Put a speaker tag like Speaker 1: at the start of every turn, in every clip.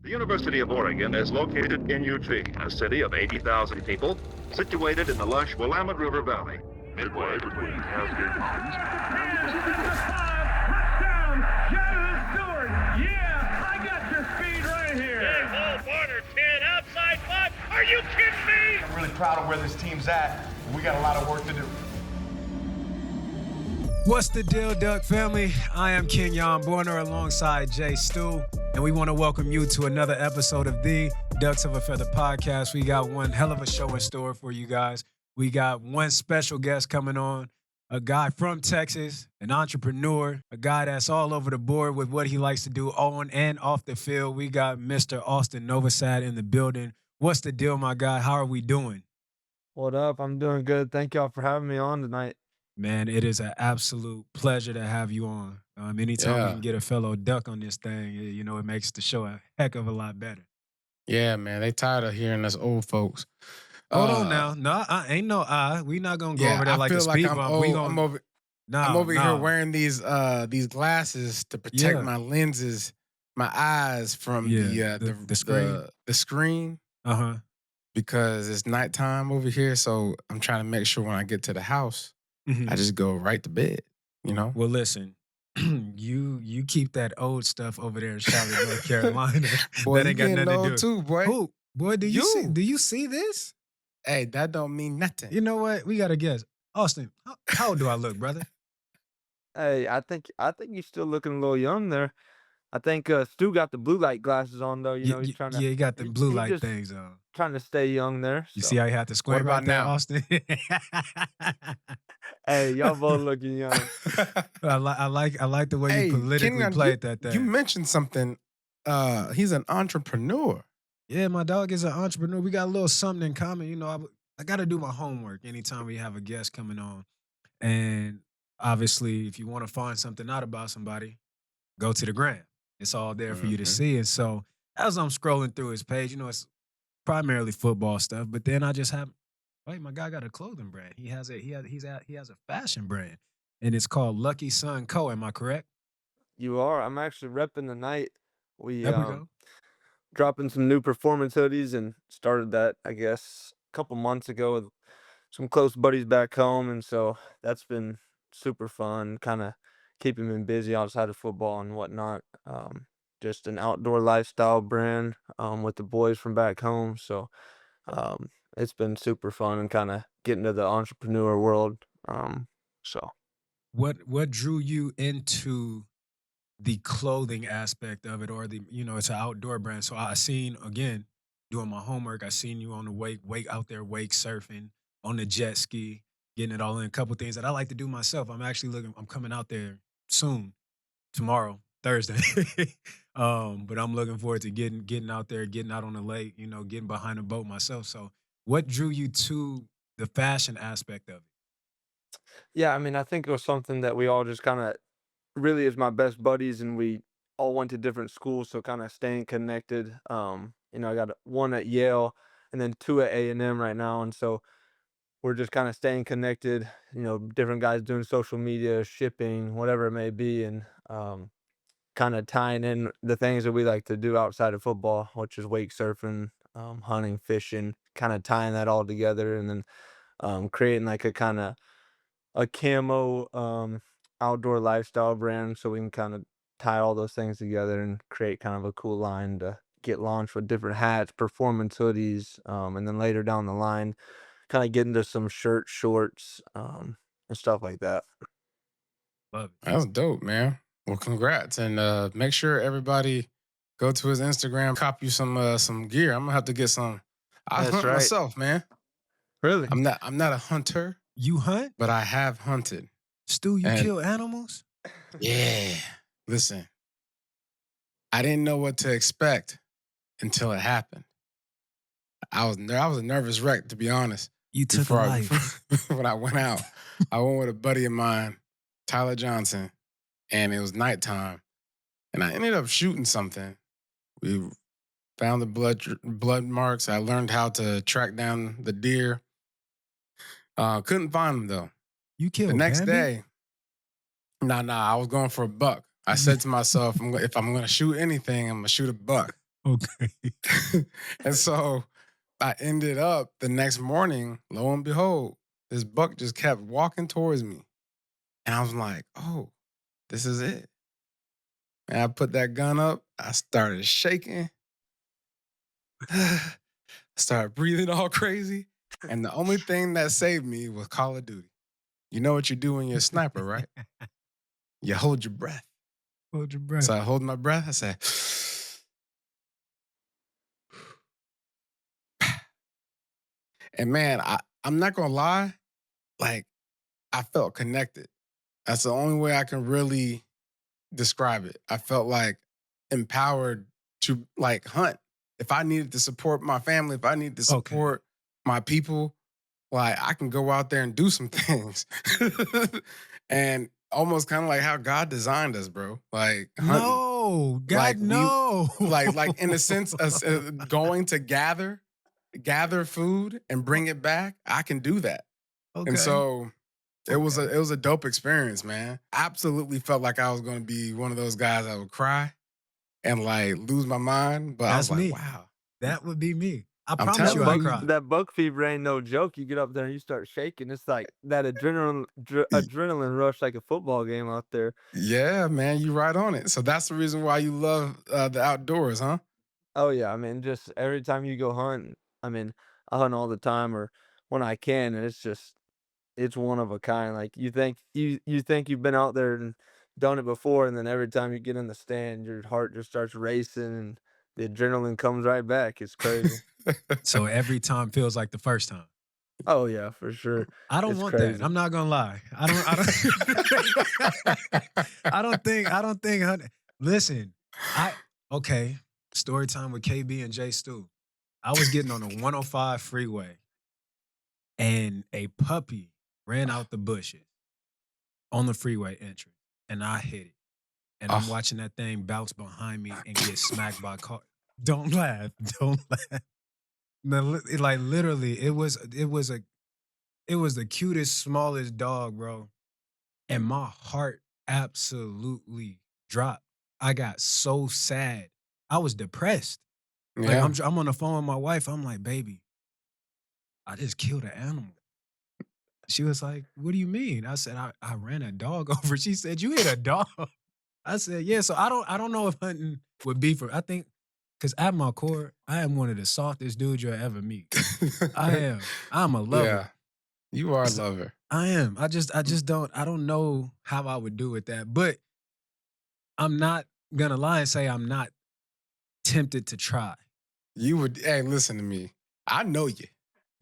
Speaker 1: The University of Oregon is located in Eugene, a city of 80,000 people, situated in the lush Willamette River Valley, midway between Cascade Mountains and the Pacific Ocean.
Speaker 2: Touchdown! Stewart! Yeah, I got your speed right here.
Speaker 3: Hey, Barner, 10, outside 5. Are you kidding me?
Speaker 4: I'm really proud of where this team's at. We got a lot of work to do.
Speaker 5: What's the deal, Duck family? I am Kenjon Barner alongside Jay Stu, and we want to welcome you to another episode of the Ducks of a Feather podcast. We got one hell of a show in store for you guys. We got one special guest coming on, a guy from Texas, an entrepreneur, a guy that's all over the board with what he likes to do on and off the field. We got Mr. Austin Novosad in the building. What's the deal, my guy? How are we doing?
Speaker 6: What up? I'm doing good. Thank y'all for having me on tonight.
Speaker 5: Man, it is an absolute pleasure to have you on. Anytime we can get a fellow Duck on this thing, you know, it makes the show a heck of a lot better.
Speaker 7: Yeah, man, they tired of hearing us old folks.
Speaker 5: Hold on now. No, I ain't no I. We not gonna go over there like a
Speaker 7: feel
Speaker 5: speed
Speaker 7: I'm
Speaker 5: bump.
Speaker 7: old.
Speaker 5: We gonna,
Speaker 7: I'm over here wearing these glasses to protect my lenses, my eyes from the screen. The screen.
Speaker 5: Uh-huh.
Speaker 7: Because it's nighttime over here, so I'm trying to make sure when I get to the house, I just go right to bed, you know?
Speaker 5: Well, listen, you keep that old stuff over there in Charlotte, North Carolina.
Speaker 7: Boy,
Speaker 5: that ain't got nothing to do.
Speaker 7: Too, boy.
Speaker 5: Who? Boy, do you see this?
Speaker 7: Hey, that don't mean nothing.
Speaker 5: You know what? We got to guess. Austin, how old do I look, brother?
Speaker 6: Hey, I think you're still looking a little young there. I think Stu got the blue light glasses on though. You know, he's trying to.
Speaker 5: Yeah, he got the blue light
Speaker 6: just
Speaker 5: things on.
Speaker 6: Trying to stay young there.
Speaker 5: You see how he had to squint
Speaker 7: What about
Speaker 5: right there,
Speaker 7: now?
Speaker 5: Austin?
Speaker 6: Hey, y'all both looking young.
Speaker 5: I like the way you politically
Speaker 7: Kenyon,
Speaker 5: played that thing.
Speaker 7: You mentioned something. He's an entrepreneur.
Speaker 5: Yeah, my dog is an entrepreneur. We got a little something in common. You know, I got to do my homework anytime we have a guest coming on. And obviously, if you want to find something out about somebody, go to the gram. It's all there for you to see. And so as I'm scrolling through his page, you know, it's primarily football stuff. But then I just have, wait, my guy got a clothing brand. He has a fashion brand, and it's called Lucky Sun Co. Am I correct?
Speaker 6: You are. I'm actually repping the night. We
Speaker 5: There we go.
Speaker 6: dropping some new performance hoodies and started that, I guess, a couple months ago with some close buddies back home. And so that's been super fun, kind of keeping me busy outside of football and whatnot. Just an outdoor lifestyle brand with the boys from back home. So it's been super fun and kind of getting to the entrepreneur world. So
Speaker 5: What drew you into the clothing aspect of it, or it's an outdoor brand? So I seen, again, doing my homework, I seen you on the wake out there, wake surfing, on the jet ski, getting it all in. A couple things that I like to do myself. I'm coming out there soon, tomorrow, Thursday. But I'm looking forward to getting out there, getting out on the lake, you know, getting behind a boat myself. So what drew you to the fashion aspect of it?
Speaker 6: yeah, I mean, I think it was something that we all just kind of really is my best buddies, and we all went to different schools, so kind of staying connected. I got one at Yale and then two at A&M right now, and so we're just kind of staying connected. You know, different guys doing social media, shipping, whatever it may be, and kind of tying in the things that we like to do outside of football, which is wake surfing, hunting, fishing, kind of tying that all together, and then creating like a kind of a camo outdoor lifestyle brand, so we can kind of tie all those things together and create kind of a cool line to get launched with different hats, performance hoodies, and then later down the line, kind of get into some shirts, shorts, and stuff like that.
Speaker 5: Love it.
Speaker 7: That was dope, man. Well, congrats, and make sure everybody go to his Instagram, cop you some gear. I'm gonna have to get some. I
Speaker 6: That's
Speaker 7: hunt
Speaker 6: right.
Speaker 7: myself, man.
Speaker 6: Really?
Speaker 7: I'm not a hunter,
Speaker 5: You hunt?
Speaker 7: but I have hunted.
Speaker 5: Stu, you
Speaker 7: And-
Speaker 5: kill animals?
Speaker 7: Yeah. Listen, I didn't know what to expect until it happened. I was a nervous wreck, to be honest.
Speaker 5: You took a
Speaker 7: Before
Speaker 5: life.
Speaker 7: when I went out, I went with a buddy of mine, Tyler Johnson, and it was nighttime, and I ended up shooting something. We found the blood marks. I learned how to track down the deer. Couldn't find them though.
Speaker 5: You killed
Speaker 7: The next
Speaker 5: Bambi?
Speaker 7: day, I was going for a buck. I said to myself, if I'm going to shoot anything, I'm going to shoot a buck.
Speaker 5: Okay.
Speaker 7: And so I ended up the next morning, lo and behold, this buck just kept walking towards me. And I was like, oh, this is it. And I put that gun up. I started shaking. Started breathing all crazy. And the only thing that saved me was Call of Duty. You know what you do when you're a sniper, right? You hold your breath.
Speaker 5: Hold your breath.
Speaker 7: So I hold my breath. I said, and man, I'm not going to lie. Like, I felt connected. That's the only way I can really describe it. I felt like empowered to like hunt. If I needed to support my family, if I needed to support my people, like I can go out there and do some things. And almost kind of like how God designed us, bro. Like hunting.
Speaker 5: No, God,
Speaker 7: Like
Speaker 5: no.
Speaker 7: like in a sense of going to gather food and bring it back. I can do that.
Speaker 5: Okay.
Speaker 7: And so it was a dope experience, man. Absolutely felt like I was going to be one of those guys that would cry and like lose my mind. But I was
Speaker 5: That's
Speaker 7: like,
Speaker 5: me.
Speaker 7: wow.
Speaker 5: That would be me. I
Speaker 7: I'm
Speaker 5: promise
Speaker 7: telling
Speaker 5: you, I
Speaker 7: you.
Speaker 5: cry.
Speaker 6: That buck fever ain't no joke. You get up there and you start shaking. It's like that adrenaline rush, like a football game out there.
Speaker 7: Yeah, man, you right on it. So that's the reason why you love the outdoors, huh?
Speaker 6: Oh yeah, I mean, just every time you go hunt, I mean, I hunt all the time or when I can, and it's one of a kind. Like you think you've been out there and done it before, and then every time you get in the stand, your heart just starts racing and the adrenaline comes right back. It's crazy.
Speaker 5: So every time feels like the first time.
Speaker 6: Oh yeah, for sure.
Speaker 5: I don't
Speaker 6: It's
Speaker 5: want that.
Speaker 6: crazy.
Speaker 5: I'm not gonna lie. I don't think listen, okay. Story time with KB and J Stu. I was getting on the 105 freeway and a puppy ran out the bushes on the freeway entrance and I hit it. And I'm
Speaker 7: Oh,
Speaker 5: watching that thing bounce behind me and get smacked by a car. Don't laugh. Don't laugh. No, like literally, it was the cutest, smallest dog, bro. And my heart absolutely dropped. I got so sad. I was depressed. Like
Speaker 7: yeah.
Speaker 5: I'm on the phone with my wife. I'm like, baby, I just killed an animal. She was like, what do you mean? I said, I ran a dog over. She said, you hit a dog. I said, yeah. So I don't know if hunting would be for. I think because at my core, I am one of the softest dudes you'll ever meet. I am. I'm a lover.
Speaker 7: Yeah, you are a
Speaker 5: So-
Speaker 7: lover.
Speaker 5: I am. I just don't. I don't know how I would do with that. But I'm not gonna lie and say I'm not tempted to try.
Speaker 7: You would, hey, listen to me. I know you.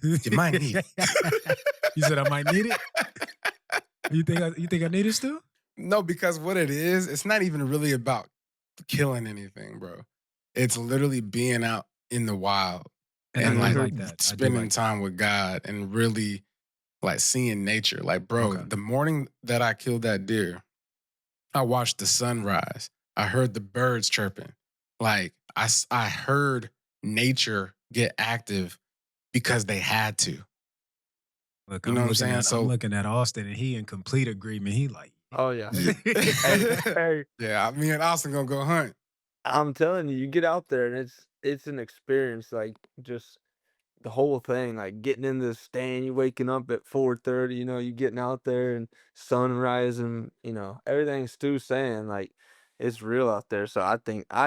Speaker 7: You might need it.
Speaker 5: You said I might need it. You think I need it still?
Speaker 7: No, because what it is, it's not even really about killing anything, bro. It's literally being out in the wild
Speaker 5: And
Speaker 7: and
Speaker 5: I do
Speaker 7: like
Speaker 5: like that. I do
Speaker 7: spending
Speaker 5: like that.
Speaker 7: time with God and really like seeing nature. Like, bro,
Speaker 5: Okay.
Speaker 7: the morning that I killed that deer, I watched the sunrise. I heard the birds chirping. Like, I heard nature get active because they had to.
Speaker 5: Look,
Speaker 7: You know what I'm saying?
Speaker 5: I'm
Speaker 7: So,
Speaker 5: looking at Austin and he in complete agreement. He like,
Speaker 6: Oh yeah.
Speaker 7: yeah,
Speaker 6: Hey,
Speaker 7: yeah, me and Austin gonna go hunt.
Speaker 6: I'm telling you, you get out there and it's an experience. Like just the whole thing, like getting in the stand, you waking up at 4:30, you getting out there and sunrise and everything Stu's saying, like it's real out there. So I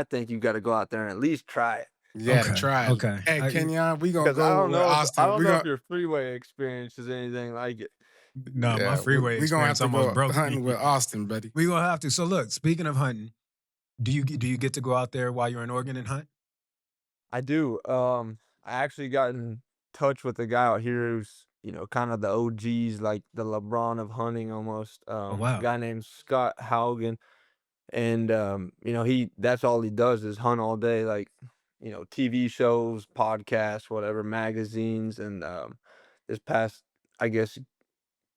Speaker 6: think you got to go out there and at least try it.
Speaker 7: Yeah, to
Speaker 5: okay,
Speaker 7: try it.
Speaker 5: okay.
Speaker 7: Hey, Kenyon, we gonna
Speaker 6: Because I
Speaker 7: go
Speaker 6: don't
Speaker 7: with
Speaker 6: know if I
Speaker 7: Austin.
Speaker 6: don't
Speaker 7: We
Speaker 6: know if
Speaker 7: gonna
Speaker 6: your freeway experience is anything like it.
Speaker 5: No, my
Speaker 7: yeah,
Speaker 5: freeway
Speaker 7: we gonna have
Speaker 5: experience
Speaker 7: to
Speaker 5: almost
Speaker 7: go
Speaker 5: broke
Speaker 7: hunting
Speaker 5: me.
Speaker 7: with Austin, buddy.
Speaker 5: We gonna have to. So look, speaking of hunting, do you get to go out there while you're in Oregon and hunt?
Speaker 6: I do. I actually got in touch with a guy out here who's, kind of the OGs, like the LeBron of hunting almost.
Speaker 5: Oh
Speaker 6: A
Speaker 5: wow.
Speaker 6: guy named Scott Haugen. And that's all he does is hunt all day, like, TV shows, podcasts, whatever, magazines. And this past, I guess,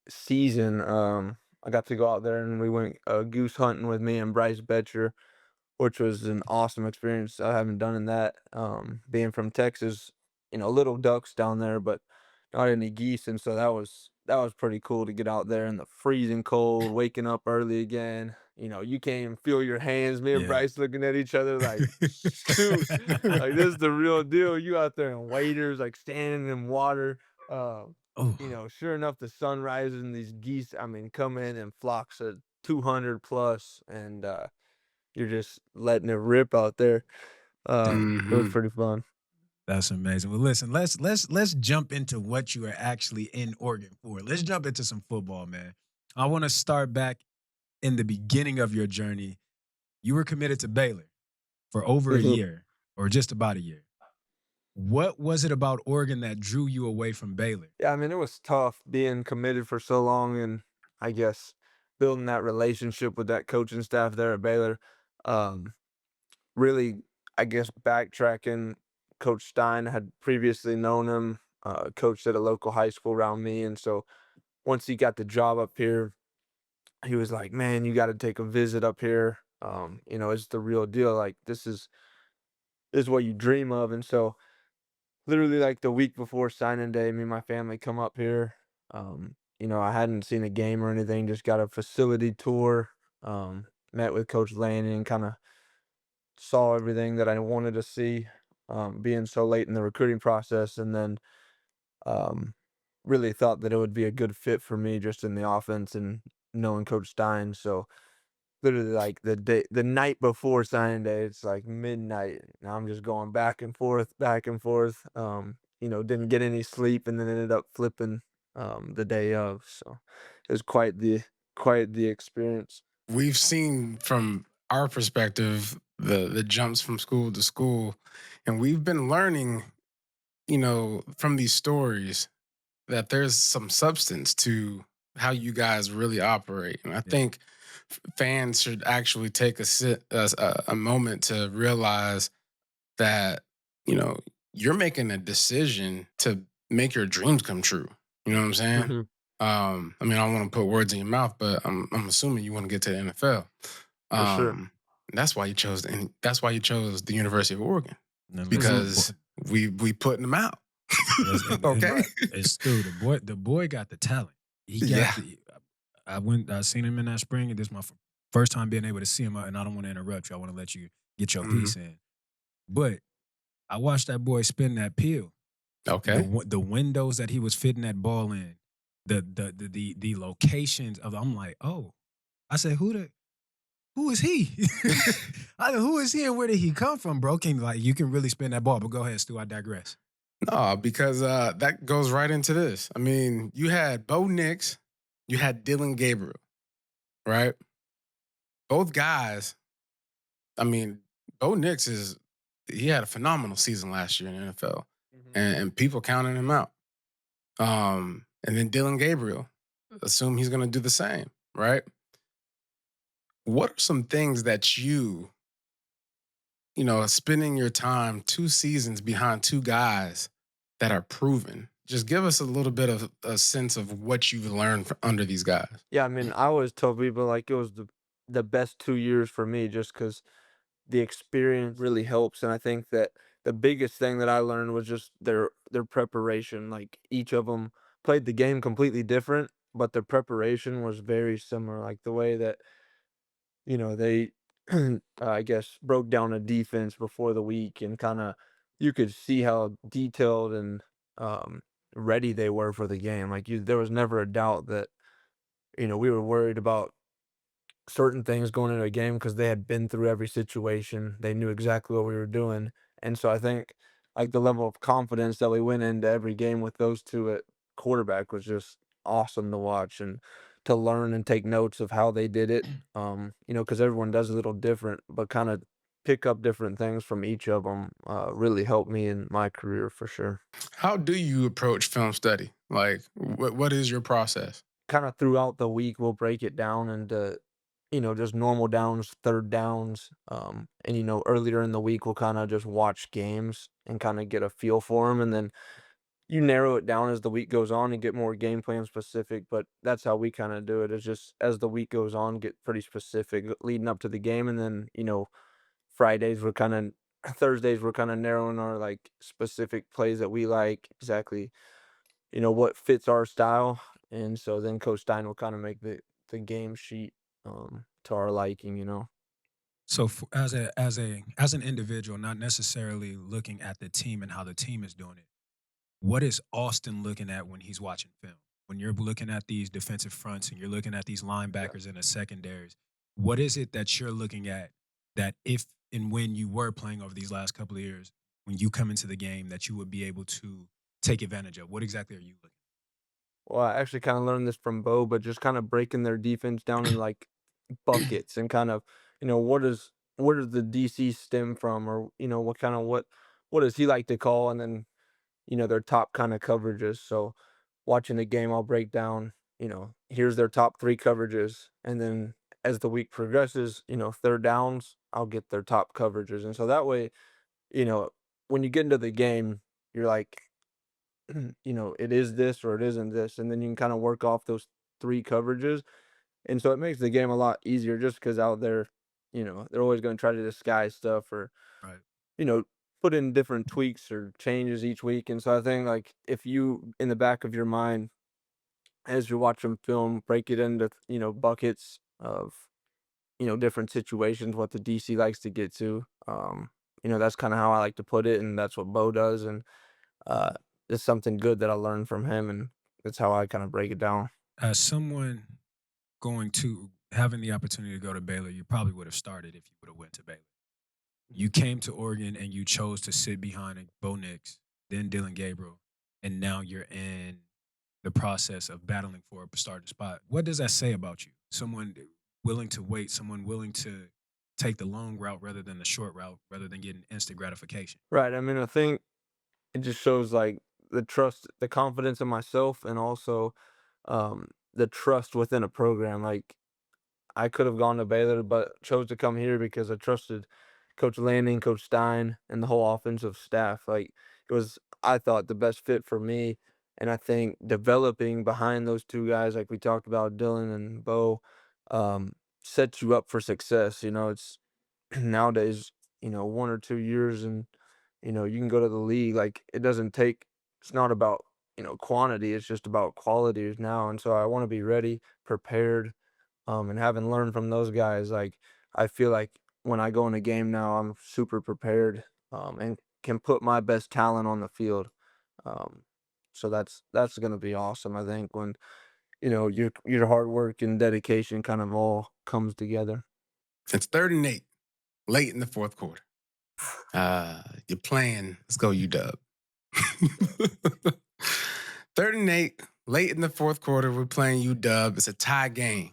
Speaker 6: season, I got to go out there and we went goose hunting with me and Bryce Betcher, which was an awesome experience. I haven't done in that. Being from Texas, little ducks down there, but not any geese, and so that was pretty cool to get out there in the freezing cold, waking up early again. you can't even feel your hands. Me and
Speaker 5: Yeah.
Speaker 6: Bryce looking at each other like, shoot, like this is the real deal. You out there in waders, like standing in water. Uh,
Speaker 5: Oh,
Speaker 6: sure enough, the sun rises and these geese, I mean, come in flocks of 200 plus, and you're just letting it rip out there. It was
Speaker 7: Hmm.
Speaker 6: pretty fun.
Speaker 5: that's amazing. Well, listen, let's jump into what you are actually in Oregon for. Let's jump into some football, man. I want to start back in the beginning of your journey. You were committed to Baylor for over a
Speaker 6: Mhm.
Speaker 5: year, or just about a year. What was it about Oregon that drew you away from Baylor?
Speaker 6: Yeah, I mean, it was tough being committed for so long, and I guess building that relationship with that coaching staff there at Baylor. Um, Really, I guess backtracking, Coach Stein had previously known him, coached at a local high school around me, and so once he got the job up here, he was like, "Man, you got to take a visit up here. It's the real deal. Like this is what you dream of." And so literally like the week before signing day, me and my family come up here. I hadn't seen a game or anything, just got a facility tour, met with Coach Lanning, kind of saw everything that I wanted to see, being so late in the recruiting process, and then um, really thought that it would be a good fit for me just in the offense and knowing Coach Stein. So literally like the night before signing day, it's like midnight. And I'm just going back and forth, back and forth. Didn't get any sleep and then ended up flipping the day of. So it was quite the experience.
Speaker 7: We've seen from our perspective the jumps from school to school, and we've been learning, from these stories that there's some substance to how you guys really operate. And I
Speaker 5: Yeah.
Speaker 7: think fans should actually take a moment to realize that, you know, you're making a decision to make your dreams come true. You know what I'm saying?
Speaker 6: Hmm.
Speaker 7: I mean, I don't want to put words in your mouth, but I'm assuming you want to get to the NFL.
Speaker 6: For sure.
Speaker 7: That's why you chose, and that's why you chose the University of Oregon,
Speaker 5: Now listen,
Speaker 6: Hmm.
Speaker 7: because we putting them out. Okay.
Speaker 6: Right.
Speaker 5: it's Stu. The boy got the talent. He got
Speaker 7: Yeah.
Speaker 5: the. I seen him in that spring, and this is my first time being able to see him. And I don't want to interrupt you. I want to let you get your
Speaker 7: Hmm.
Speaker 5: piece in. But I watched that boy spin that peel.
Speaker 7: Okay.
Speaker 5: The windows that he was fitting that ball in, the locations of. I'm like, oh, I said, who is he? I said, who is he and where did he come from, bro? You can really spin that ball. But go ahead, Stu. I digress.
Speaker 7: No, because that goes right into this. I mean, you had Bo Nix, you had Dillon Gabriel, right? Both guys. I mean, Bo Nix he had a phenomenal season last year in the NFL,
Speaker 6: Mhm.
Speaker 7: and people counting him out. And then Dillon Gabriel, assume he's going to do the same, right? What are some things that spending your time 2 seasons behind two guys that are proven? Just give us a little bit of a sense of what you've learned under these guys.
Speaker 6: Yeah, I mean, I always tell people like it was the best 2 years for me just because the experience really helps. And I think that the biggest thing that I learned was just their preparation. Like each of them played the game completely different, but their preparation was very similar. Like the way that they I guess broke down a defense before the week, and kind of you could see how detailed and um, ready they were for the game. Like there was never a doubt that we were worried about certain things going into a game because they had been through every situation. They knew exactly what we were doing. And so I think like the level of confidence that we went into every game with those two at quarterback was just awesome to watch and to learn and take notes of how they did it. Because everyone does a little different, but kind of pick up different things from each of them really helped me in my career for sure.
Speaker 7: How do you approach film study? Like, what is your process?
Speaker 6: Kind of throughout the week, we'll break it down into, just normal downs, third downs. And, earlier in the week, we'll kind of just watch games and kind of get a feel for them. And then you narrow it down as the week goes on and get more game plan specific. But that's how we kind of do it, is just as the week goes on, get pretty specific leading up to the game. And then, Fridays, Thursdays, we're kind of narrowing our like specific plays that we like exactly what fits our style. And so then Coach Stein will kind of make the game sheet to our liking, you know.
Speaker 5: So as an individual, not necessarily looking at the team and how the team is doing it, what is Austin looking at when he's watching film? When you're looking at these defensive fronts and you're looking at these
Speaker 6: Yeah.
Speaker 5: linebackers and the secondaries, what is it that you're looking at that if and when you were playing over these last couple of years, when you come into the game, that you would be able to take advantage of? What exactly are you looking
Speaker 6: Well, I actually kind of learned this from Bo, but just kind of breaking their defense down in like buckets and kind of, where does the DC stem from, or what does he like to call, and then their top kind of coverages. So watching the game, I'll break down, here's their top three coverages, and then as the week progresses, third downs, I'll get their top coverages, and so that way, you know, when you get into the game, you're like, it is this or it isn't this, and then you can kind of work off those three coverages, and so it makes the game a lot easier just because out there, they're always going to try to disguise stuff or,
Speaker 5: at? Right.
Speaker 6: you know, put in different tweaks or changes each week. And so I think like if you in the back of your mind as you're watching film, break it into, buckets of, different situations, what the DC likes to get to. That's kind of how I like to put it, and that's what Bo does. And uh it's something good that I learned from him, and that's how I kind of break it down.
Speaker 5: As someone going to having the opportunity to go to Baylor, you probably would have started if you would have went to Baylor. You came to Oregon and you chose to sit behind Bo Nix, then Dillon Gabriel, and now you're in the process of battling for a starting spot. What does that say about you? Someone willing to wait, someone willing to take the long route rather than the short route, rather than getting instant gratification.
Speaker 6: Right. I mean, I think it just shows like the trust, the confidence in myself, and also the trust within a program. Like I could have gone to Baylor, but chose to come here because I trusted Coach Lanning, Coach Stein, and the whole offensive staff. Like it was, I thought, the best fit for me. And I think developing behind those two guys, like we talked about, Dylan and Bo, um, sets you up for success. It's nowadays, 1 or 2 years, and you can go to the league. Like it doesn't take. It's not about quantity. It's just about quality now. And so I want to be ready, prepared, and having learned from those guys, like I feel like when I go in a game now, I'm super prepared, and can put my best talent on the field. Um, so that's gonna be awesome. I think when your hard work and dedication kind of all comes together.
Speaker 7: It's 3rd and 8, late in the fourth quarter. You're playing. Let's go, UW. 3rd and 8, late in the fourth quarter. We're playing UW. It's a tie game.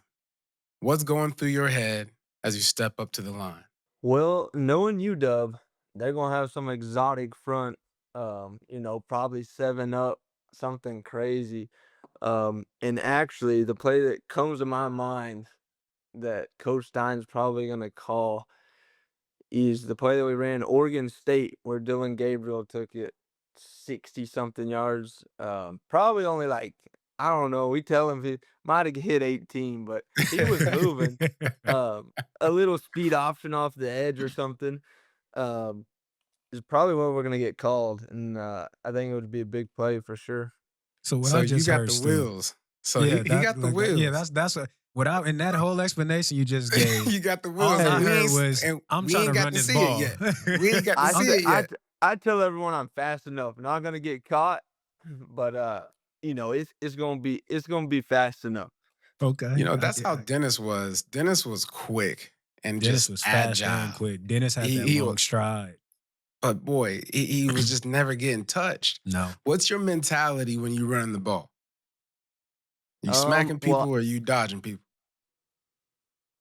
Speaker 7: What's going through your head as you step up to the line?
Speaker 6: Well, knowing UW, they're gonna have some exotic front, probably 7 up, something crazy. And actually, the play that comes to my mind that Coach Stein's probably gonna call is the play that we ran Oregon State, where Dillon Gabriel took it 60 something yards. Probably only like, I don't know. We tell him he might have hit 18, but he was moving. A little speed option off the edge or something. Um, is probably what we're gonna get called, and I think it would be a big play for sure.
Speaker 5: So what
Speaker 7: So
Speaker 5: I
Speaker 7: you
Speaker 5: just
Speaker 7: got
Speaker 5: heard,
Speaker 7: the
Speaker 5: Stu,
Speaker 7: wheels. So
Speaker 5: yeah,
Speaker 7: he got the wheels.
Speaker 5: yeah, that's without in that whole explanation you just gave.
Speaker 7: You got the
Speaker 5: All
Speaker 7: wheels.
Speaker 5: I
Speaker 7: and we
Speaker 5: heard
Speaker 7: ain't-
Speaker 5: was,
Speaker 7: and
Speaker 5: I'm
Speaker 7: we
Speaker 5: trying
Speaker 7: ain't
Speaker 5: to
Speaker 7: got
Speaker 5: run this
Speaker 7: see
Speaker 5: ball.
Speaker 7: it yet. We ain't got to
Speaker 6: I
Speaker 7: see it yet.
Speaker 6: I tell everyone I'm fast enough. Not gonna get caught, but it's gonna be fast enough.
Speaker 5: Okay.
Speaker 7: That's how Dennis was. Dennis was quick and
Speaker 5: Dennis
Speaker 7: just
Speaker 5: was fast
Speaker 7: agile.
Speaker 5: and quick. Dennis had
Speaker 7: He-
Speaker 5: that
Speaker 7: he
Speaker 5: long
Speaker 7: was-
Speaker 5: stride.
Speaker 7: But boy, he was just never getting touched.
Speaker 5: No.
Speaker 7: What's your mentality when you running the ball? You smacking people
Speaker 6: Well,
Speaker 7: or you dodging people?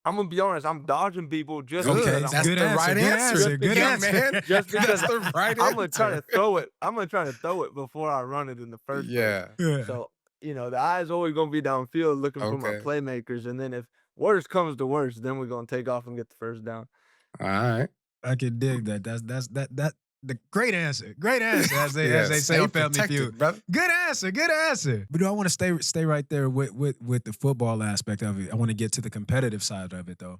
Speaker 6: I'm gonna be honest. I'm dodging people just
Speaker 5: Okay,
Speaker 6: because
Speaker 7: that's
Speaker 5: good
Speaker 7: the
Speaker 5: answer,
Speaker 7: right
Speaker 5: good
Speaker 7: answer.
Speaker 5: answer, good
Speaker 7: young
Speaker 5: answer.
Speaker 7: man.
Speaker 6: Just because
Speaker 7: That's the right
Speaker 6: I'm gonna try to
Speaker 7: answer.
Speaker 6: throw it. I'm gonna try to throw it before I run it in the first place.
Speaker 7: Yeah.
Speaker 5: Yeah.
Speaker 6: So the eye's always gonna be downfield looking for my
Speaker 7: Okay.
Speaker 6: playmakers, and then if worst comes to worst, then we're gonna take off and get the first down.
Speaker 7: All right.
Speaker 5: I can dig that. That's the great answer. Great answer, as they
Speaker 7: Yeah,
Speaker 5: say
Speaker 7: stay
Speaker 5: on Family
Speaker 7: protected,
Speaker 5: Feud.
Speaker 7: brother.
Speaker 5: Good answer. Good answer. But do I want to stay right there with the football aspect of it? I want to get to the competitive side of it though.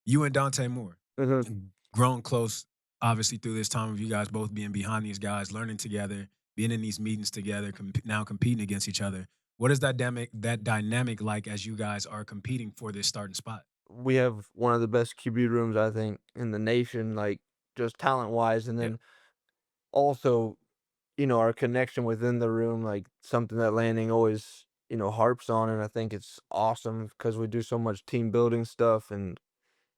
Speaker 5: You and Dante Moore, grown close, obviously through this time of you guys both being behind these guys, learning together, being in these meetings together, now competing against each other. What is that dynamic like as you guys are competing for this starting spot?
Speaker 6: we have one of the best QB rooms, I think, in the nation, like, just talent-wise, and
Speaker 5: Yeah.
Speaker 6: then also, our connection within the room, like, something that Lanning always, harps on, and I think it's awesome because we do so much team building stuff and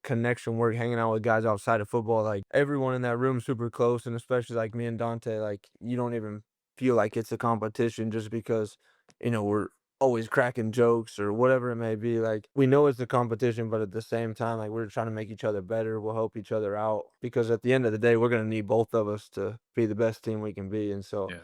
Speaker 6: connection work, hanging out with guys outside of football. Like, everyone in that room super close, and especially like me and Dante, like, you don't even feel like it's a competition just because we're always cracking jokes or whatever it may be. Like, we know it's a competition, but at the same time, like, we're trying to make each other better. We'll help each other out because at the end of the day, we're going to need both of us to be the best team we can be. And so
Speaker 5: Yeah.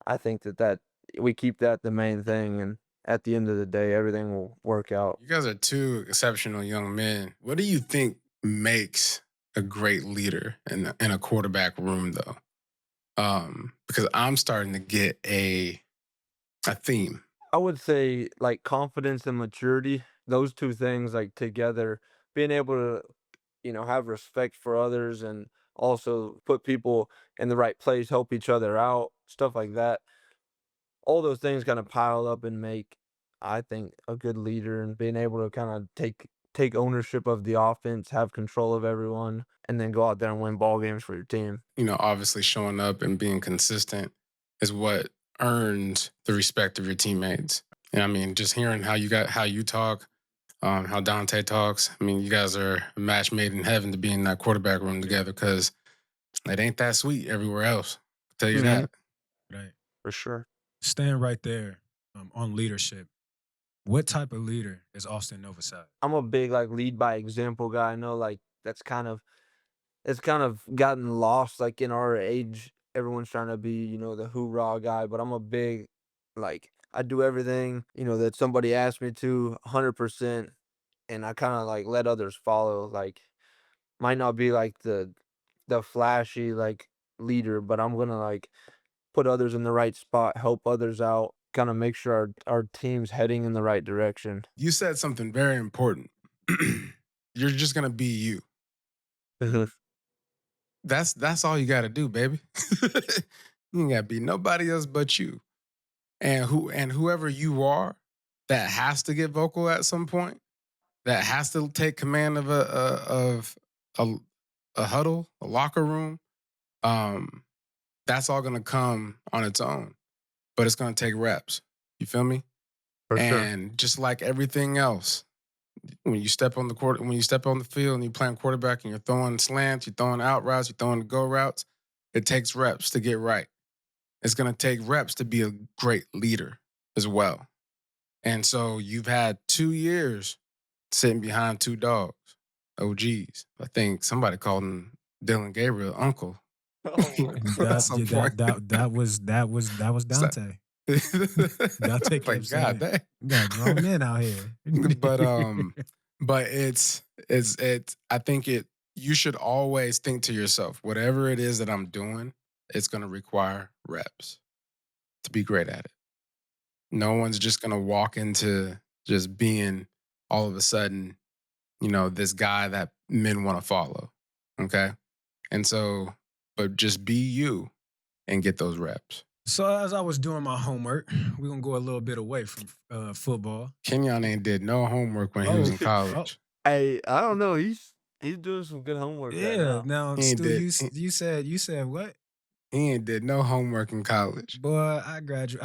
Speaker 6: I think that we keep that the main thing, and at the end of the day, everything will work out.
Speaker 7: You guys are two exceptional young men. What do you think makes a great leader in a quarterback room, though? Because I'm starting to get a theme.
Speaker 6: I would say like confidence and maturity, those two things like together, being able to, have respect for others and also put people in the right place, help each other out, stuff like that. All those things kind of pile up and make, I think, a good leader, and being able to kind of take ownership of the offense, have control of everyone, and then go out there and win ball games for your team.
Speaker 7: Obviously showing up and being consistent is what earns the respect of your teammates. And I mean, just hearing how you talk, how Dante talks. I mean, you guys are a match made in heaven to be in that quarterback room together because it ain't that sweet everywhere else. I'll tell you that.
Speaker 5: Right.
Speaker 6: For sure.
Speaker 5: Staying right there on leadership. What type of leader is Austin Novosad?
Speaker 6: I'm a big like lead by example guy. I know like it's kind of gotten lost like in our age. Everyone's trying to be, the hoorah guy, but I'm a big like I do everything, that somebody asked me to 100%, and I kind of like let others follow. Like, might not be like the flashy like leader, but I'm gonna like put others in the right spot, help others out, kind of make sure our team's heading in the right direction.
Speaker 7: You said something very important. You're just gonna be you. That's all you gotta do, baby. You ain't gotta be nobody else but you. And whoever you are, that has to get vocal at some point. That has to take command of a huddle, a locker room. That's all gonna come on its own, but it's gonna take reps. You feel me?
Speaker 6: For sure.
Speaker 7: And just like everything else, when you step on the field and you're playing quarterback and you're throwing slants, you're throwing out routes, you're throwing the go routes, it takes reps to get right. It's going to take reps to be a great leader as well. And so you've had 2 years sitting behind two dogs, OGs. I think somebody called him Dillon Gabriel uncle.
Speaker 5: That was Dante. Dante kept
Speaker 7: Like,
Speaker 5: saying,
Speaker 7: God dang.
Speaker 5: "You got grown men out here."
Speaker 7: But it's I think you should always think to yourself, whatever it is that I'm doing, it's going to require reps to be great at it. No one's just going to walk into just being all of a sudden, this guy that men want to follow. Okay. And so, but just be you and get those reps.
Speaker 5: So as I was doing my homework, we're gonna go a little bit away from football.
Speaker 7: Kenyon ain't did no homework when he was in college.
Speaker 6: Hey, I don't know. He's doing some good homework.
Speaker 5: Yeah.
Speaker 6: Right now.
Speaker 5: Now,
Speaker 7: He ain't
Speaker 5: Stu,
Speaker 7: did-
Speaker 5: you said what?
Speaker 7: He ain't did no homework in college.
Speaker 5: Boy, I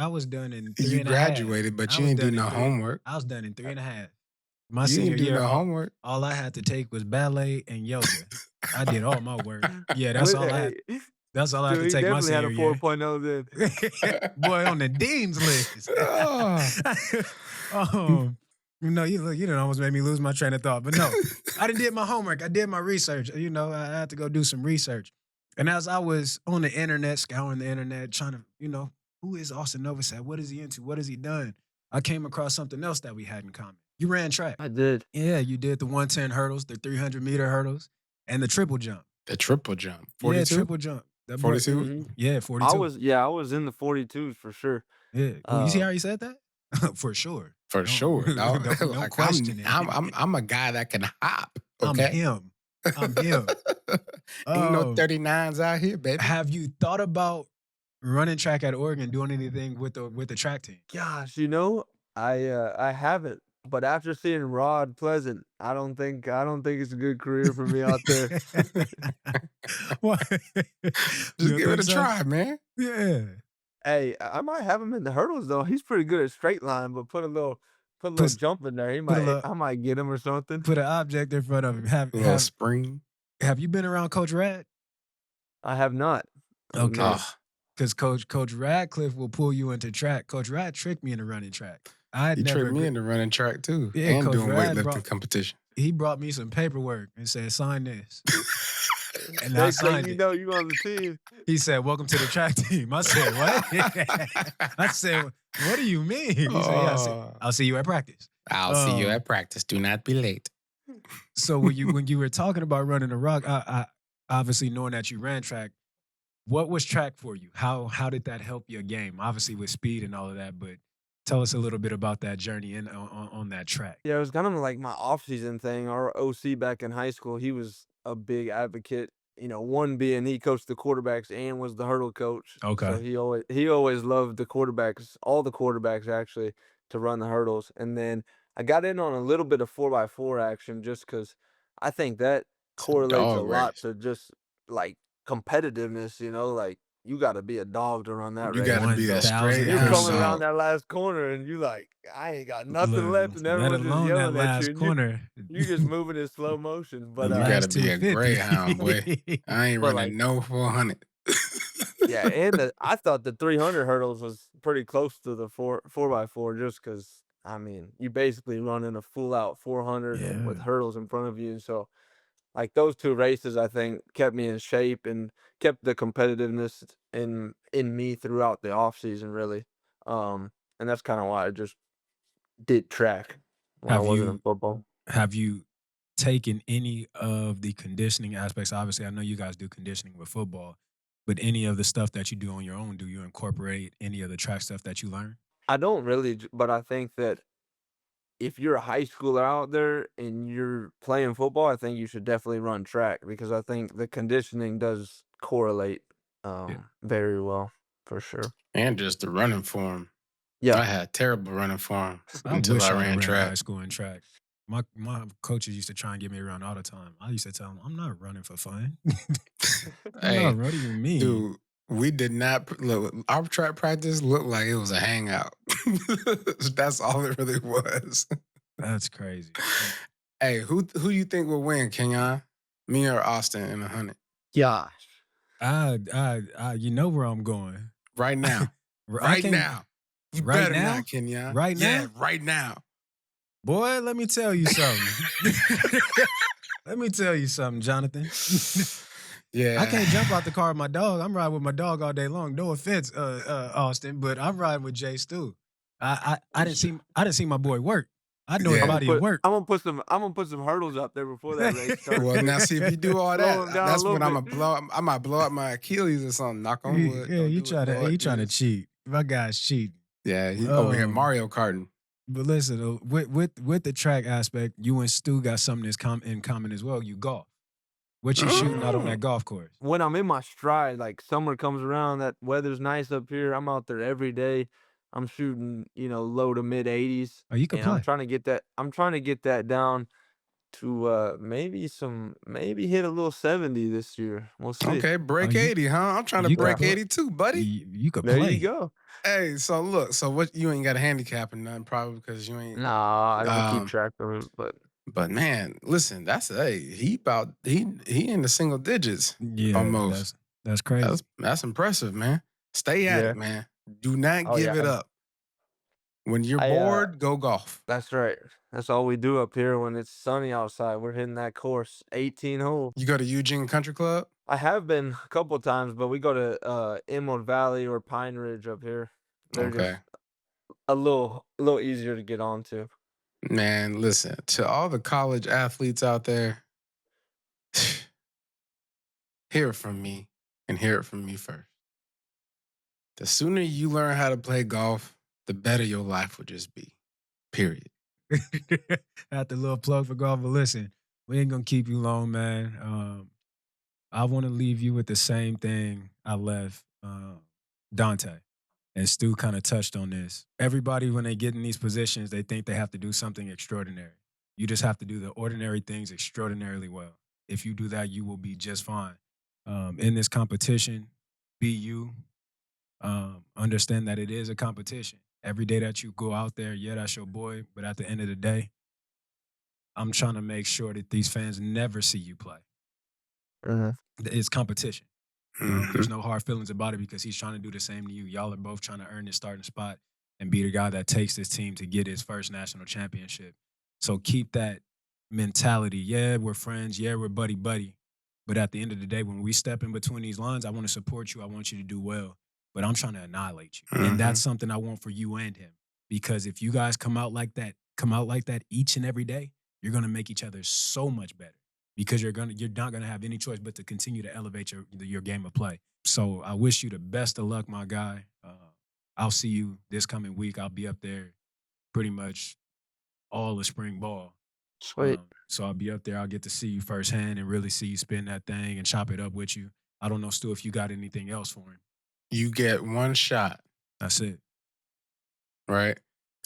Speaker 5: was done in 3
Speaker 7: You
Speaker 5: and a half.
Speaker 7: graduated, but
Speaker 5: I
Speaker 7: you
Speaker 5: was
Speaker 7: ain't do
Speaker 5: done in
Speaker 7: no
Speaker 5: 3
Speaker 7: homework.
Speaker 5: I was done in 3.5. My
Speaker 7: You
Speaker 5: senior
Speaker 7: ain't do
Speaker 5: year,
Speaker 7: no homework.
Speaker 5: all I had to take was ballet and yoga. I did all my work. Yeah, that's all I had. That's all I had to take my senior
Speaker 6: He
Speaker 5: year.
Speaker 6: definitely had a 4.0 then.
Speaker 5: Boy, on the dean's list. You done almost made me lose my train of thought. But no, I did my homework. I did my research. I had to go do some research. And as I was on the internet, scouring the internet, trying to, who is Austin Novosad? What is he into? What has he done? I came across something else that we had in common. You ran track.
Speaker 6: I did.
Speaker 5: Yeah, you did the 110 hurdles, the 300-meter hurdles, and the triple jump.
Speaker 7: The triple jump. 42?
Speaker 5: Yeah, triple jump. That boy-
Speaker 7: 42?
Speaker 6: Mhm.
Speaker 5: Yeah, 42.
Speaker 6: I was in the 42s for sure.
Speaker 5: Yeah. You see how he said that? For sure.
Speaker 7: For sure. dog.
Speaker 5: Don't
Speaker 7: Like,
Speaker 5: question it.
Speaker 7: I'm a guy that can hop. Okay?
Speaker 5: I'm him.
Speaker 7: Ain't no
Speaker 5: Oh.
Speaker 7: 39s out here, baby.
Speaker 5: Have you thought about running track at Oregon, doing anything with the track team?
Speaker 6: Gosh, I haven't, But after seeing Rod Pleasant, I don't think it's a good career for me out there.
Speaker 5: What?
Speaker 7: Just
Speaker 5: You
Speaker 7: give it
Speaker 5: think
Speaker 7: a
Speaker 5: so?
Speaker 7: try, man.
Speaker 5: Yeah.
Speaker 6: Hey, I might have him in the hurdles though. He's pretty good at straight line, but put a little
Speaker 5: Put
Speaker 6: jump in there.
Speaker 5: put a little
Speaker 6: I might get him or something.
Speaker 5: put an object in front of him. Have
Speaker 7: A little
Speaker 5: have
Speaker 7: spring.
Speaker 5: have you been around Coach Rad?
Speaker 6: I have not.
Speaker 5: Okay.
Speaker 6: No.
Speaker 7: Oh,
Speaker 5: Because Coach Radcliffe will pull you into track. Coach Rad tricked me into running track. I
Speaker 7: he
Speaker 5: never
Speaker 7: tricked me
Speaker 5: agree-
Speaker 7: into running track too,
Speaker 5: Yeah,
Speaker 7: and
Speaker 5: Coach
Speaker 7: doing
Speaker 5: Rad
Speaker 7: weightlifting
Speaker 5: brought-
Speaker 7: competition.
Speaker 5: He brought me some paperwork and said, sign this. And I
Speaker 6: Next thing
Speaker 5: signed
Speaker 6: you
Speaker 5: it.
Speaker 6: know, you on the team.
Speaker 5: He said, welcome to the track team. I said, what? I said, what do you mean? He said, yeah. I said, I'll see you at practice.
Speaker 7: I'll see you at practice. Do not be late.
Speaker 5: So when you were talking about running the rock, I obviously knowing that you ran track, what was track for you? How did that help your game? Obviously with speed and all of that, but tell us a little bit about that journey on that track.
Speaker 6: Yeah, it was kind of like my off-season thing. Our OC back in high school, he was a big advocate. One being he coached the quarterbacks and was the hurdle coach.
Speaker 5: Okay.
Speaker 6: So he always loved the quarterbacks, all the quarterbacks actually, to run the hurdles. And then I got in on a little bit of 4x4 action just because I think that correlates a
Speaker 7: dog
Speaker 6: lot
Speaker 7: race.
Speaker 6: to just like competitiveness. Like you got to be a dog to run that
Speaker 7: You
Speaker 6: race.
Speaker 7: got to be a
Speaker 5: 1,000%.
Speaker 7: straight
Speaker 6: You're
Speaker 7: hound
Speaker 6: coming around
Speaker 7: dog.
Speaker 6: that last corner and you like, I ain't got nothing left, and
Speaker 5: Let
Speaker 6: everyone's just
Speaker 5: alone that
Speaker 6: yelling at
Speaker 5: last
Speaker 6: you. And
Speaker 5: corner.
Speaker 6: you just moving in slow motion. But
Speaker 5: The
Speaker 7: You
Speaker 5: last
Speaker 7: got to be a
Speaker 5: 250.
Speaker 7: greyhound, boy. I ain't
Speaker 6: But,
Speaker 7: running no 400.
Speaker 6: yeah, and I thought the 300 hurdles was pretty close to the 4x4 just because, I mean, you basically running a full out 400 with
Speaker 5: Yeah.
Speaker 6: hurdles in front of you. And so, like, those two races, I think, kept me in shape and kept the competitiveness in me throughout the off season, really. And that's kind of why I just did track when I
Speaker 5: Have
Speaker 6: wasn't
Speaker 5: you-
Speaker 6: in football.
Speaker 5: Have you taken any of the conditioning aspects? Obviously, I know you guys do conditioning with football, but any of the stuff that you do on your own, do you incorporate any of the track stuff that you learn?
Speaker 6: I don't really, but I think that if you're a high schooler out there and you're playing football, I think you should definitely run track because I think the conditioning does correlate very well, for sure.
Speaker 7: And just the running form.
Speaker 6: Yeah.
Speaker 7: I had terrible running form
Speaker 5: I
Speaker 7: until
Speaker 5: wish
Speaker 7: I
Speaker 5: I
Speaker 7: ran
Speaker 5: ran
Speaker 7: track.
Speaker 5: high school and track. My coaches used to try and get me around all the time. I used to tell them, I'm not running for fun. I'm
Speaker 7: Hey,
Speaker 5: not. What do you mean?
Speaker 7: Dude, we did not look. Our track practice looked like it was a hangout. That's all it really was.
Speaker 5: That's crazy.
Speaker 7: Hey, who you think will win, Kenyon? Me or Austin in 100?
Speaker 6: Gosh.
Speaker 5: You know where I'm going.
Speaker 7: Right now.
Speaker 5: I
Speaker 7: Right
Speaker 5: can't-
Speaker 7: now. You
Speaker 5: Right
Speaker 7: better
Speaker 5: now?
Speaker 7: not, Kenyon.
Speaker 5: Right
Speaker 7: Yeah,
Speaker 5: now?
Speaker 7: right now.
Speaker 5: Boy, let me tell you something. Let me tell you something, Jonathan.
Speaker 7: Yeah.
Speaker 5: I can't jump out the car with my dog. I'm riding with my dog all day long. No offense, Austin, but I'm riding with Jay Stu. I didn't see my boy work. I know his
Speaker 7: Yeah.
Speaker 5: body at work.
Speaker 6: I'm gonna put some hurdles up there before that race starts.
Speaker 7: Well, now see if you do all
Speaker 6: Slow
Speaker 7: that,
Speaker 6: him down a
Speaker 7: that's
Speaker 6: little
Speaker 7: when I'm
Speaker 6: bit.
Speaker 7: gonna blow. I might blow up my Achilles or something. Knock on wood.
Speaker 5: Yeah,
Speaker 7: Don't
Speaker 5: you
Speaker 7: do it, Lord,
Speaker 5: you trying to
Speaker 7: please.
Speaker 5: cheat. My guy's cheating.
Speaker 7: Yeah, he's over here
Speaker 5: Oh.
Speaker 7: Mario Karting.
Speaker 5: But listen, with the track aspect, you and Stu got something that's in common as well. You golf. What you shooting out on that golf course?
Speaker 6: When I'm in my stride, like summer comes around, that weather's nice up here. I'm out there every day. I'm shooting, low to mid 80s.
Speaker 5: Oh, you can
Speaker 6: And
Speaker 5: play.
Speaker 6: I'm trying to get that down to maybe hit a little 70 this year. We'll see.
Speaker 7: Okay, break
Speaker 5: you-
Speaker 7: 80, huh? I'm trying to
Speaker 5: you can
Speaker 7: break
Speaker 5: play.
Speaker 7: 82, buddy.
Speaker 5: You could
Speaker 6: There
Speaker 5: play.
Speaker 6: you go.
Speaker 7: Hey, so look, so what? You ain't got a handicap or nothing, probably because you ain't.
Speaker 6: No, I don't keep
Speaker 7: Um,
Speaker 6: track of it, but
Speaker 7: But man, listen, he in the single digits.
Speaker 5: Yeah,
Speaker 7: Almost.
Speaker 5: That's crazy.
Speaker 7: That's impressive, man. Stay at
Speaker 6: Yeah.
Speaker 7: it, man. Do not
Speaker 6: Oh,
Speaker 7: give
Speaker 6: yeah.
Speaker 7: it up. When you're
Speaker 6: I,
Speaker 7: bored, go golf.
Speaker 6: that's right. That's all we do up here when it's sunny outside. We're hitting that course, 18 holes.
Speaker 7: You go to Eugene Country Club.
Speaker 6: I have been a couple of times, but we go to Emerald Valley or Pine Ridge up here. They're
Speaker 7: Okay.
Speaker 6: just a little easier to get onto.
Speaker 7: Man, listen, to all the college athletes out there, hear it from me and hear it from me first. The sooner you learn how to play golf, the better your life will just be. Period.
Speaker 5: That's the little plug for golf. But listen, we ain't gonna keep you long, man. I want to leave you with the same thing I left Dante. and Stu kind of touched on this. Everybody, when they get in these positions, they think they have to do something extraordinary. You just have to do the ordinary things extraordinarily well. If you do that, you will be just fine. In this competition, be you. Understand that it is a competition. Every day that you go out there, yeah, that's your boy. But at the end of the day, I'm trying to make sure that these fans never see you play. It's competition. There's no hard feelings about it because he's trying to do the same to you. Y'all are both trying to earn this starting spot and be the guy that takes this team to get his first national championship. So keep that mentality. Yeah, we're friends. Yeah, we're buddy. But at the end of the day, when we step in between these lines, I want to support you. I want you to do well. But I'm trying to annihilate you. And that's something I want for you and him. Because if you guys come out like that each and every day, you're gonna make each other so much better. Because you're not gonna have any choice but to continue to elevate your game of play. So I wish you the best of luck, my guy. I'll see you this coming week. I'll be up there pretty much all the spring ball.
Speaker 6: Sweet.
Speaker 5: So I'll be up there. I'll get to see you firsthand and really see you spin that thing and chop it up with you. I don't know, Stu, if you got anything else for him.
Speaker 7: You get one shot.
Speaker 5: That's it.
Speaker 7: Right.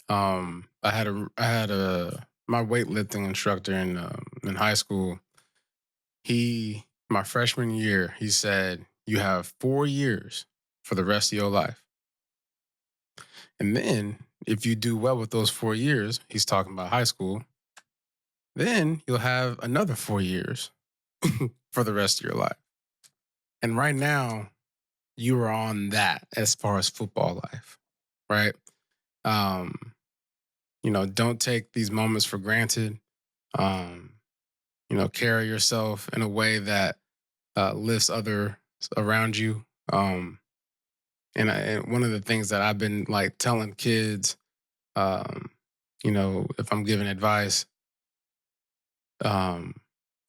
Speaker 7: I had my weightlifting instructor in high school. My freshman year, he said, you have 4 years for the rest of your life. And then if you do well with those 4 years, he's talking about high school, then you'll have another 4 years for the rest of your life. And right now, you are on that as far as football life, right? Don't take these moments for granted. Carry yourself in a way that lifts others around you. And one of the things that I've been like telling kids, if I'm giving advice,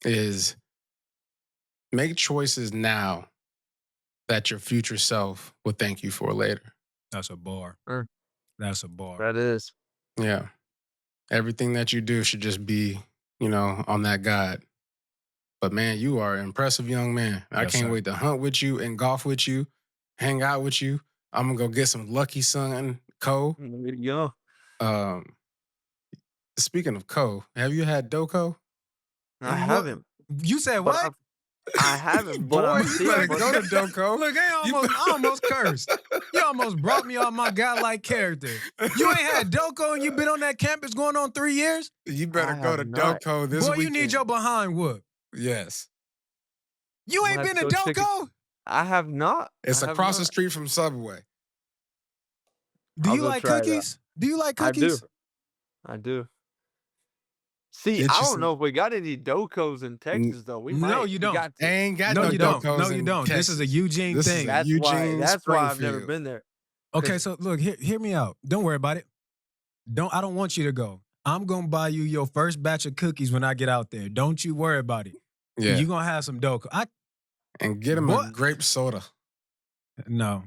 Speaker 7: is make choices now that your future self will thank you for later.
Speaker 5: That's a bar. That's a bar.
Speaker 6: That is.
Speaker 7: Yeah. Everything that you do should just be, on that guide. But man, you are an impressive young man. I can't wait to hunt with you and golf with you, hang out with you. I'm gonna go get some Lucky Sun Co.
Speaker 6: There you go.
Speaker 7: Speaking of Co, have you had Doko?
Speaker 6: I haven't.
Speaker 5: You said what?
Speaker 6: I haven't.
Speaker 7: Boy,
Speaker 6: But
Speaker 7: you better go to Doko.
Speaker 5: Look, I almost cursed. You almost brought me off my godlike character. You ain't had Doko and you been on that campus going on 3 years?
Speaker 7: You better go to Doko this weekend.
Speaker 5: Boy, you need your behind whooped.
Speaker 7: Yes.
Speaker 5: You ain't been to Doko?
Speaker 6: I have not.
Speaker 7: It's across the street from Subway.
Speaker 5: Do you like cookies? Do you like cookies?
Speaker 6: I do. See, I don't know if we got any Dokos in Texas, though. We might.
Speaker 5: No, you don't.
Speaker 7: Ain't got no Dokos.
Speaker 5: No, you don't. This is a Eugene thing.
Speaker 6: That's why I've never been there.
Speaker 5: Okay, so look, hear me out. Don't worry about it. I don't want you to go. I'm gonna buy you your first batch of cookies when I get out there. Don't you worry about it.
Speaker 7: Yeah.
Speaker 5: You're gonna have some Doko.
Speaker 7: And get him a grape soda.
Speaker 5: No.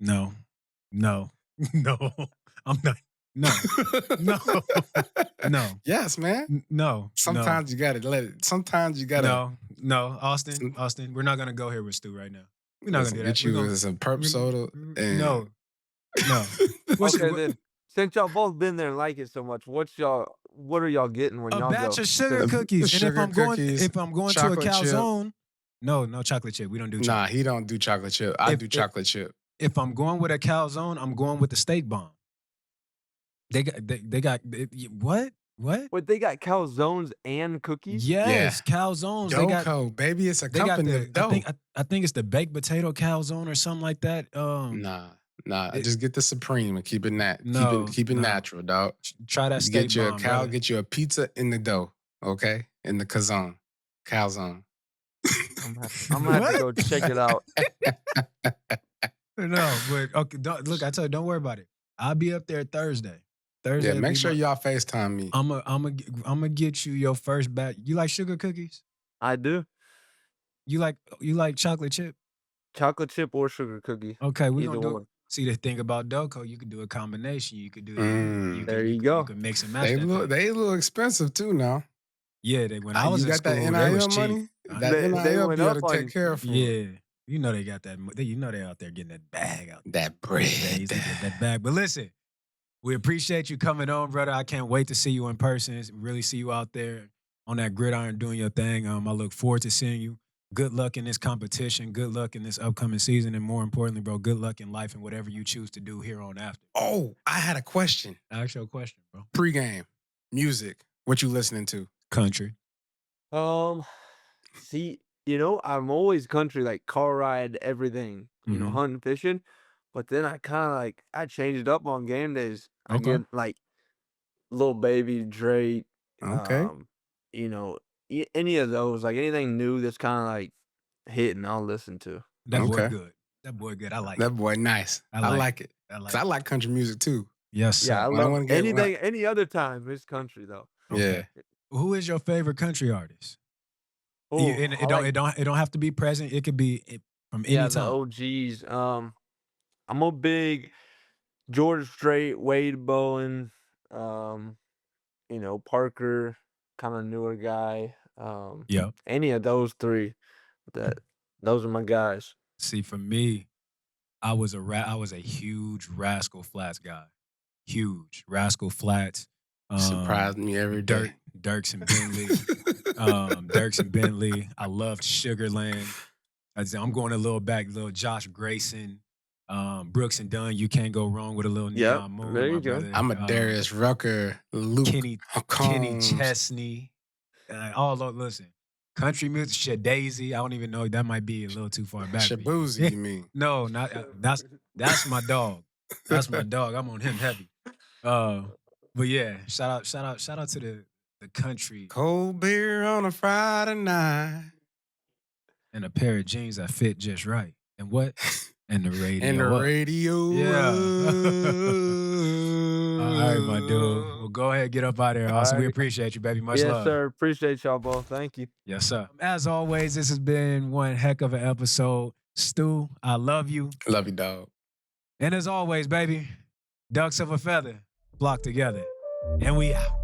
Speaker 5: I'm not. No.
Speaker 7: Yes, man.
Speaker 5: No.
Speaker 7: Sometimes you gotta let it. Sometimes you gotta.
Speaker 5: No. Austin, we're not gonna go here with Stu right now. We're not gonna do that.
Speaker 7: Get you some perp soda. And...
Speaker 5: No.
Speaker 6: Okay, then. Since y'all both been there and like it so much, what are y'all getting when y'all go?
Speaker 5: A batch of sugar cookies. And if I'm going to a calzone, no chocolate chip. We don't do chocolate.
Speaker 7: Nah, he don't do chocolate chip. I do chocolate chip.
Speaker 5: If I'm going with a calzone, I'm going with the steak bomb. They got what?
Speaker 6: Wait, they got calzones and cookies?
Speaker 5: Yes, calzones.
Speaker 7: Doko, baby, it's a company of dough.
Speaker 5: I think it's the baked potato calzone or something like that.
Speaker 7: Nah. Just get the Supreme and keep it keep it natural, dog.
Speaker 5: Try that steak bomb.
Speaker 7: Get you a pizza in the dough, okay? In the calzone.
Speaker 6: I'm gonna have to go check it out.
Speaker 5: No, but okay. Look, I tell you, don't worry about it. I'll be up there Thursday.
Speaker 7: Yeah, make sure y'all FaceTime me.
Speaker 5: I'm gonna get you your first batch. You like sugar cookies?
Speaker 6: I do.
Speaker 5: You like chocolate chip?
Speaker 6: Chocolate chip or sugar cookie?
Speaker 5: Okay, we gonna do. See, the thing about Doko, you could do a combination. You could do.
Speaker 6: There you go.
Speaker 5: You can mix and match.
Speaker 7: They a little expensive too now.
Speaker 5: Yeah, when I was
Speaker 7: you
Speaker 5: in
Speaker 7: got
Speaker 5: school,
Speaker 7: that
Speaker 5: they was
Speaker 7: NIL
Speaker 5: cheap.
Speaker 7: money. That NIL be able to take care of you.
Speaker 5: Yeah, You know they got that. You know they out there getting that bag out there.
Speaker 7: That bread.
Speaker 5: They get that bag. But listen, we appreciate you coming on, brother. I can't wait to see you in person. Really see you out there on that gridiron doing your thing. I look forward to seeing you. Good luck in this competition. Good luck in this upcoming season. And more importantly, bro, good luck in life and whatever you choose to do here on after.
Speaker 7: Oh, I had a question.
Speaker 5: Ask your question, bro.
Speaker 7: Pre-game, music. What you listening to?
Speaker 5: Country.
Speaker 6: See, I'm always country, like car ride, everything, hunting, fishing. But then I kind of I change it up on game days. I
Speaker 5: Okay.
Speaker 6: get like Lil Baby, Drake,
Speaker 7: Okay.
Speaker 6: any of those, like anything new that's kind of like hitting, I'll listen to.
Speaker 5: That boy
Speaker 7: Okay.
Speaker 5: good. That boy good. I like
Speaker 7: That
Speaker 5: it.
Speaker 7: boy nice. I like it.
Speaker 5: I like
Speaker 7: 'Cause I
Speaker 5: it.
Speaker 7: like country music too.
Speaker 5: Yes, sir.
Speaker 6: Yeah, I
Speaker 7: When I
Speaker 6: love
Speaker 7: wanna get- when I-
Speaker 6: anything, any other time, it's country though.
Speaker 7: Yeah.
Speaker 5: Who is your favorite country artist?
Speaker 6: Oh,
Speaker 5: It don't have to be present. It could be from any
Speaker 6: yeah, the
Speaker 5: time.
Speaker 6: OGs. I'm a big George Strait, Wade Bowen, Parker, kind of newer guy.
Speaker 5: Yeah.
Speaker 6: Any of those three, those are my guys.
Speaker 5: See, for me, I was a huge Rascal Flatts guy. Huge Rascal Flatts.
Speaker 7: Surprised me every day.
Speaker 5: Dirks and Bentley. Dirks and Bentley. I loved Sugarland. I'm going a little back, little Josh Grayson, Brooks and Dunn. You can't go wrong with a little
Speaker 6: Yep,
Speaker 5: Neon Moon.
Speaker 6: there you
Speaker 5: my
Speaker 6: go.
Speaker 5: brother.
Speaker 7: I'm a Darius Rucker, Luke
Speaker 5: Kenny
Speaker 7: Combs.
Speaker 5: Chesney. All those, listen. Country music, Shadazy. I don't even know. That might be a little too far back. for you.
Speaker 7: Shabuzi, you mean?
Speaker 5: No, not that's my dog. That's my dog. I'm on him heavy. But yeah, shout out to the country
Speaker 7: Cold beer on a Friday night.
Speaker 5: and a pair of jeans that fit just right. And what? And the radio.
Speaker 7: And the
Speaker 5: up.
Speaker 7: radio.
Speaker 5: Yeah.
Speaker 7: up.
Speaker 5: All right, my dude. Well, go ahead, get up out of here, Austin. We
Speaker 6: right.
Speaker 5: appreciate you, baby. Much
Speaker 6: Yes,
Speaker 5: love.
Speaker 6: sir. Appreciate y'all both. Thank you.
Speaker 5: Yes, sir. As always, this has been one heck of an episode. Stu, I love you.
Speaker 7: Love you, dog.
Speaker 5: And as always, baby, ducks of a feather flock together. And we out.